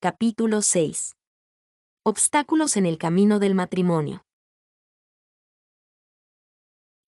Capítulo 6. Obstáculos en el camino del matrimonio.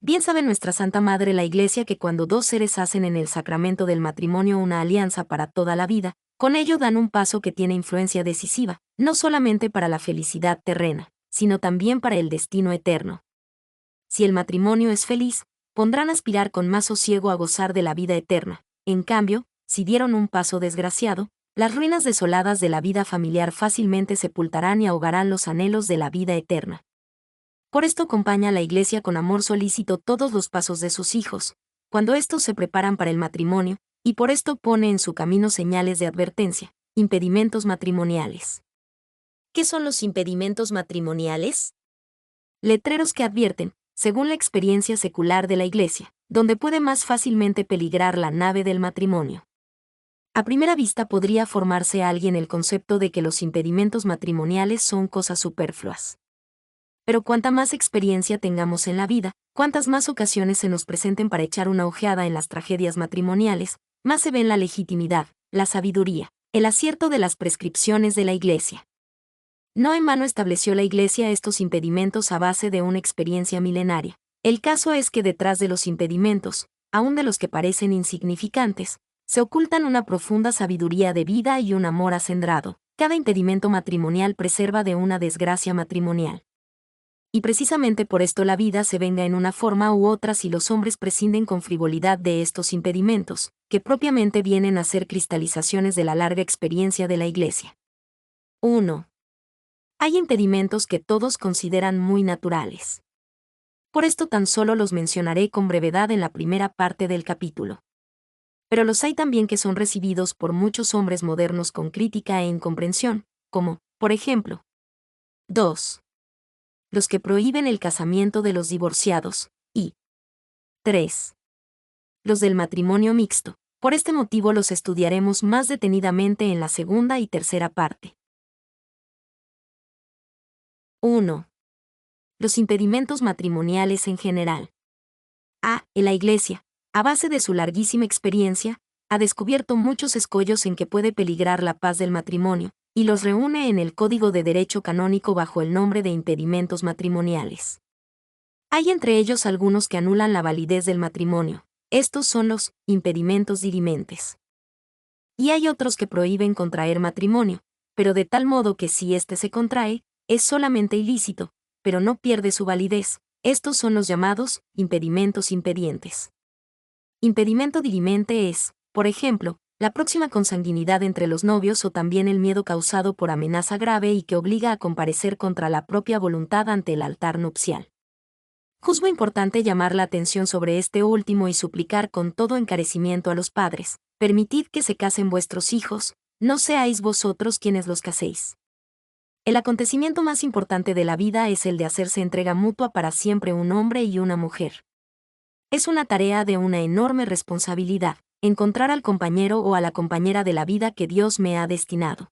Bien sabe nuestra Santa Madre la Iglesia que cuando dos seres hacen en el sacramento del matrimonio una alianza para toda la vida, con ello dan un paso que tiene influencia decisiva, no solamente para la felicidad terrena, sino también para el destino eterno. Si el matrimonio es feliz, pondrán aspirar con más sosiego a gozar de la vida eterna. En cambio, si dieron un paso desgraciado, las ruinas desoladas de la vida familiar fácilmente sepultarán y ahogarán los anhelos de la vida eterna. Por esto acompaña a la Iglesia con amor solícito todos los pasos de sus hijos, cuando éstos se preparan para el matrimonio, y por esto pone en su camino señales de advertencia, impedimentos matrimoniales. ¿Qué son los impedimentos matrimoniales? Letreros que advierten, según la experiencia secular de la Iglesia, donde puede más fácilmente peligrar la nave del matrimonio. A primera vista podría formarse a alguien el concepto de que los impedimentos matrimoniales son cosas superfluas. Pero cuanta más experiencia tengamos en la vida, cuantas más ocasiones se nos presenten para echar una ojeada en las tragedias matrimoniales, más se ven la legitimidad, la sabiduría, el acierto de las prescripciones de la Iglesia. No en vano estableció la Iglesia estos impedimentos a base de una experiencia milenaria. El caso es que detrás de los impedimentos, aun de los que parecen insignificantes, se ocultan una profunda sabiduría de vida y un amor acendrado. Cada impedimento matrimonial preserva de una desgracia matrimonial. Y precisamente por esto la vida se venga en una forma u otra si los hombres prescinden con frivolidad de estos impedimentos, que propiamente vienen a ser cristalizaciones de la larga experiencia de la Iglesia. 1. Hay impedimentos que todos consideran muy naturales. Por esto tan solo los mencionaré con brevedad en la primera parte del capítulo. Pero los hay también que son recibidos por muchos hombres modernos con crítica e incomprensión, como, por ejemplo, 2. Los que prohíben el casamiento de los divorciados, y 3. Los del matrimonio mixto. Por este motivo los estudiaremos más detenidamente en la segunda y tercera parte. 1. Los impedimentos matrimoniales en general. En la Iglesia, a base de su larguísima experiencia, ha descubierto muchos escollos en que puede peligrar la paz del matrimonio, y los reúne en el Código de Derecho Canónico bajo el nombre de impedimentos matrimoniales. Hay entre ellos algunos que anulan la validez del matrimonio. Estos son los impedimentos dirimentes. Y hay otros que prohíben contraer matrimonio, pero de tal modo que si éste se contrae, es solamente ilícito, pero no pierde su validez. Estos son los llamados impedimentos impedientes. Impedimento dirimente es, por ejemplo, la próxima consanguinidad entre los novios o también el miedo causado por amenaza grave y que obliga a comparecer contra la propia voluntad ante el altar nupcial. Juzgo importante llamar la atención sobre este último y suplicar con todo encarecimiento a los padres: permitid que se casen vuestros hijos, no seáis vosotros quienes los caséis. El acontecimiento más importante de la vida es el de hacerse entrega mutua para siempre un hombre y una mujer. Es una tarea de una enorme responsabilidad, encontrar al compañero o a la compañera de la vida que Dios me ha destinado.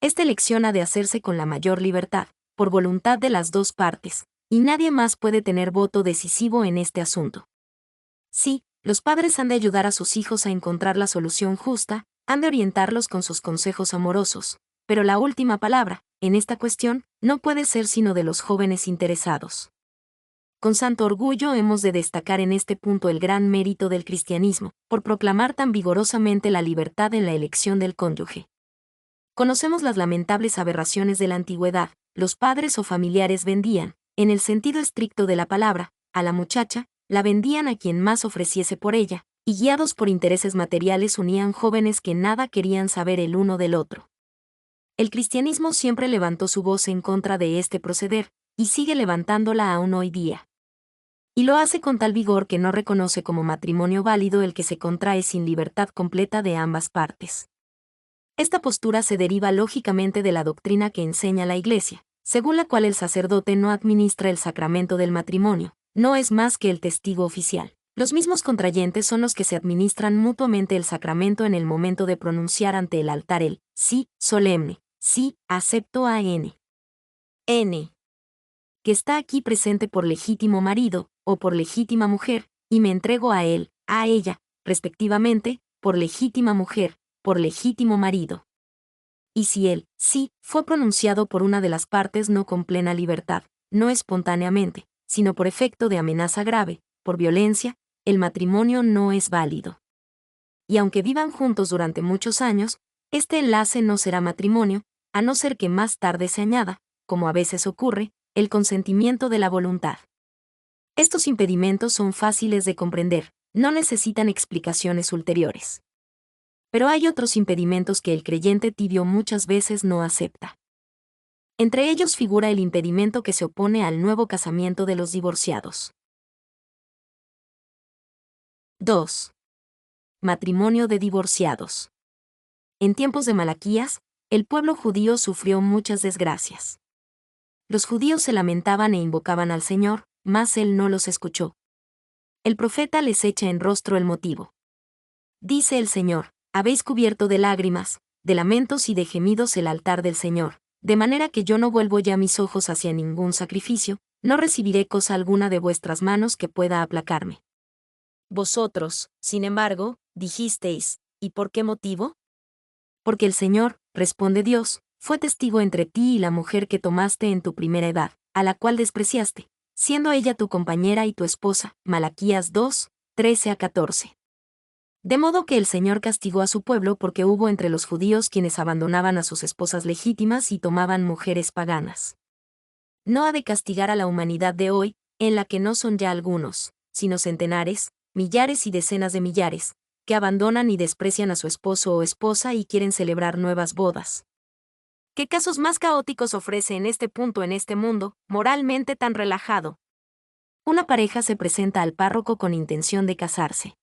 Esta elección ha de hacerse con la mayor libertad, por voluntad de las dos partes, y nadie más puede tener voto decisivo en este asunto. Sí, los padres han de ayudar a sus hijos a encontrar la solución justa, han de orientarlos con sus consejos amorosos, pero la última palabra, en esta cuestión, no puede ser sino de los jóvenes interesados. Con santo orgullo hemos de destacar en este punto el gran mérito del cristianismo, por proclamar tan vigorosamente la libertad en la elección del cónyuge. Conocemos las lamentables aberraciones de la antigüedad. Los padres o familiares vendían, en el sentido estricto de la palabra, a la muchacha, la vendían a quien más ofreciese por ella, y guiados por intereses materiales unían jóvenes que nada querían saber el uno del otro. El cristianismo siempre levantó su voz en contra de este proceder, y sigue levantándola aún hoy día. Y lo hace con tal vigor que no reconoce como matrimonio válido el que se contrae sin libertad completa de ambas partes. Esta postura se deriva lógicamente de la doctrina que enseña la Iglesia, según la cual el sacerdote no administra el sacramento del matrimonio, no es más que el testigo oficial. Los mismos contrayentes son los que se administran mutuamente el sacramento en el momento de pronunciar ante el altar el sí solemne, sí, acepto a N. Que está aquí presente por legítimo marido, o por legítima mujer, y me entrego a él, a ella, respectivamente, por legítima mujer, por legítimo marido. Y si el sí fue pronunciado por una de las partes no con plena libertad, no espontáneamente, sino por efecto de amenaza grave, por violencia, el matrimonio no es válido. Y aunque vivan juntos durante muchos años, este enlace no será matrimonio, a no ser que más tarde se añada, como a veces ocurre, el consentimiento de la voluntad. Estos impedimentos son fáciles de comprender, no necesitan explicaciones ulteriores. Pero hay otros impedimentos que el creyente tibio muchas veces no acepta. Entre ellos figura el impedimento que se opone al nuevo casamiento de los divorciados. 2. Matrimonio de divorciados. En tiempos de Malaquías, el pueblo judío sufrió muchas desgracias. Los judíos se lamentaban e invocaban al Señor, mas Él no los escuchó. El profeta les echa en rostro el motivo. Dice el Señor: habéis cubierto de lágrimas, de lamentos y de gemidos el altar del Señor, de manera que yo no vuelvo ya mis ojos hacia ningún sacrificio, no recibiré cosa alguna de vuestras manos que pueda aplacarme. Vosotros, sin embargo, dijisteis: ¿y por qué motivo? Porque el Señor, responde Dios, fue testigo entre ti y la mujer que tomaste en tu primera edad, a la cual despreciaste, siendo ella tu compañera y tu esposa. Malaquías 2, 13-14. De modo que el Señor castigó a su pueblo porque hubo entre los judíos quienes abandonaban a sus esposas legítimas y tomaban mujeres paganas. No ha de castigar a la humanidad de hoy, en la que no son ya algunos, sino centenares, millares y decenas de millares, que abandonan y desprecian a su esposo o esposa y quieren celebrar nuevas bodas. ¿Qué casos más caóticos ofrece en este punto en este mundo, moralmente tan relajado? Una pareja se presenta al párroco con intención de casarse.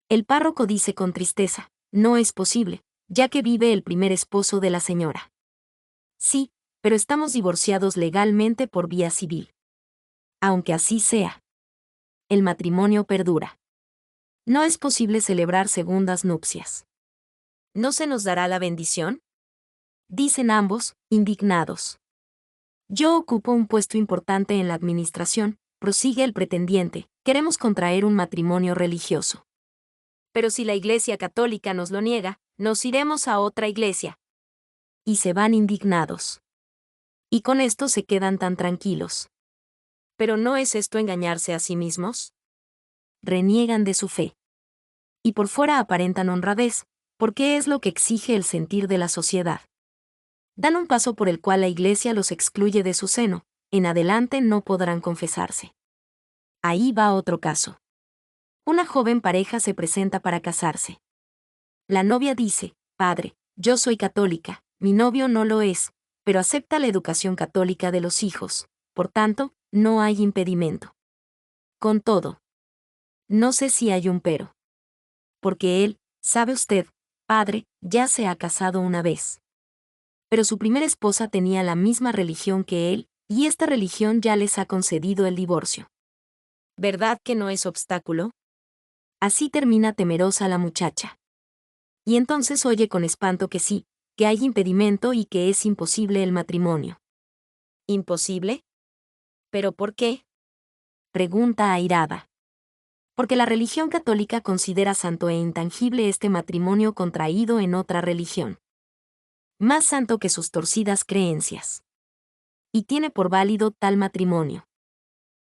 El párroco dice con tristeza: no es posible, ya que vive el primer esposo de la señora. Sí, pero estamos divorciados legalmente por vía civil. Aunque así sea, el matrimonio perdura. No es posible celebrar segundas nupcias. ¿No se nos dará la bendición?, dicen ambos, indignados. Yo ocupo un puesto importante en la administración, prosigue el pretendiente, queremos contraer un matrimonio religioso. Pero si la Iglesia Católica nos lo niega, nos iremos a otra iglesia. Y se van indignados. Y con esto se quedan tan tranquilos. ¿Pero no es esto engañarse a sí mismos? Reniegan de su fe. Y por fuera aparentan honradez, porque es lo que exige el sentir de la sociedad. Dan un paso por el cual la Iglesia los excluye de su seno, en adelante no podrán confesarse. Ahí va otro caso. Una joven pareja se presenta para casarse. La novia dice: padre, yo soy católica, mi novio no lo es, pero acepta la educación católica de los hijos, por tanto, no hay impedimento. Con todo, no sé si hay un pero. Porque él, sabe usted, padre, ya se ha casado una vez. Pero su primera esposa tenía la misma religión que él, y esta religión ya les ha concedido el divorcio. ¿Verdad que no es obstáculo? Así termina temerosa la muchacha. Y entonces oye con espanto que sí, que hay impedimento y que es imposible el matrimonio. ¿Imposible? ¿Pero por qué?, pregunta airada. Porque la religión católica considera santo e intangible este matrimonio contraído en otra religión. Más santo que sus torcidas creencias. Y tiene por válido tal matrimonio.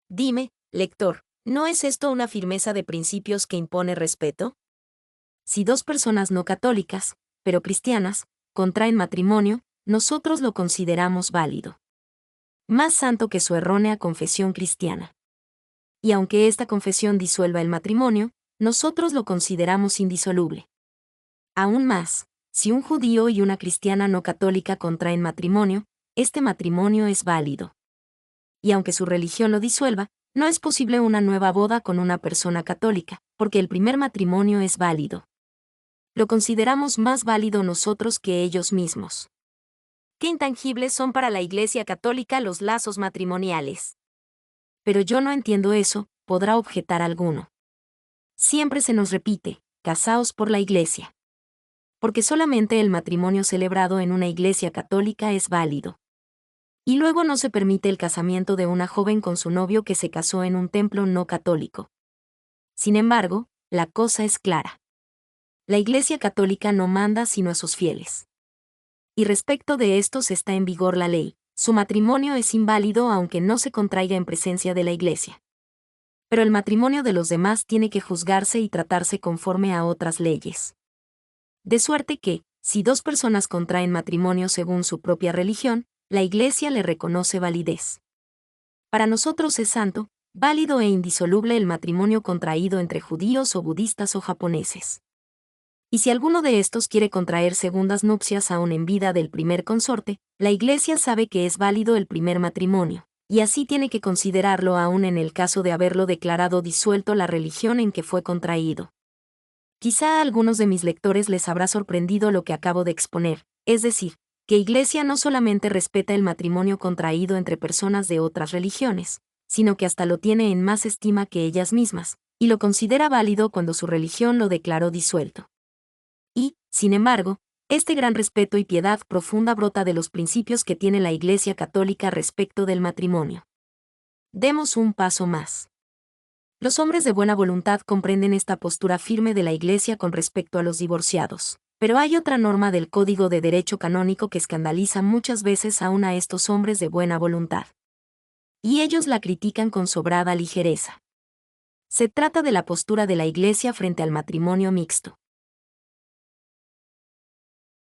Dime, lector, ¿no es esto una firmeza de principios que impone respeto? Si dos personas no católicas, pero cristianas, contraen matrimonio, nosotros lo consideramos válido. Más santo que su errónea confesión cristiana. Y aunque esta confesión disuelva el matrimonio, nosotros lo consideramos indisoluble. Aún más, si un judío y una cristiana no católica contraen matrimonio, este matrimonio es válido. Y aunque su religión lo disuelva, no es posible una nueva boda con una persona católica, porque el primer matrimonio es válido. Lo consideramos más válido nosotros que ellos mismos. Qué intangibles son para la Iglesia Católica los lazos matrimoniales. Pero yo no entiendo eso, podrá objetar alguno. Siempre se nos repite: casaos por la Iglesia. Porque solamente el matrimonio celebrado en una iglesia católica es válido. Y luego no se permite el casamiento de una joven con su novio que se casó en un templo no católico. Sin embargo, la cosa es clara. La Iglesia Católica no manda sino a sus fieles. y respecto de estos está en vigor la ley. Su matrimonio es inválido aunque no se contraiga en presencia de la Iglesia. Pero el matrimonio de los demás tiene que juzgarse y tratarse conforme a otras leyes. De suerte que, si dos personas contraen matrimonio según su propia religión, la Iglesia le reconoce validez. Para nosotros es santo, válido e indisoluble el matrimonio contraído entre judíos o budistas o japoneses. Y si alguno de estos quiere contraer segundas nupcias aún en vida del primer consorte, la Iglesia sabe que es válido el primer matrimonio, y así tiene que considerarlo aún en el caso de haberlo declarado disuelto la religión en que fue contraído. Quizá a algunos de mis lectores les habrá sorprendido lo que acabo de exponer, es decir, que Iglesia no solamente respeta el matrimonio contraído entre personas de otras religiones, sino que hasta lo tiene en más estima que ellas mismas, y lo considera válido cuando su religión lo declaró disuelto. Y, sin embargo, este gran respeto y piedad profunda brota de los principios que tiene la Iglesia Católica respecto del matrimonio. Demos un paso más. Los hombres de buena voluntad comprenden esta postura firme de la Iglesia con respecto a los divorciados. Pero hay otra norma del Código de Derecho Canónico que escandaliza muchas veces aún a estos hombres de buena voluntad. Y ellos la critican con sobrada ligereza. Se trata de la postura de la Iglesia frente al matrimonio mixto.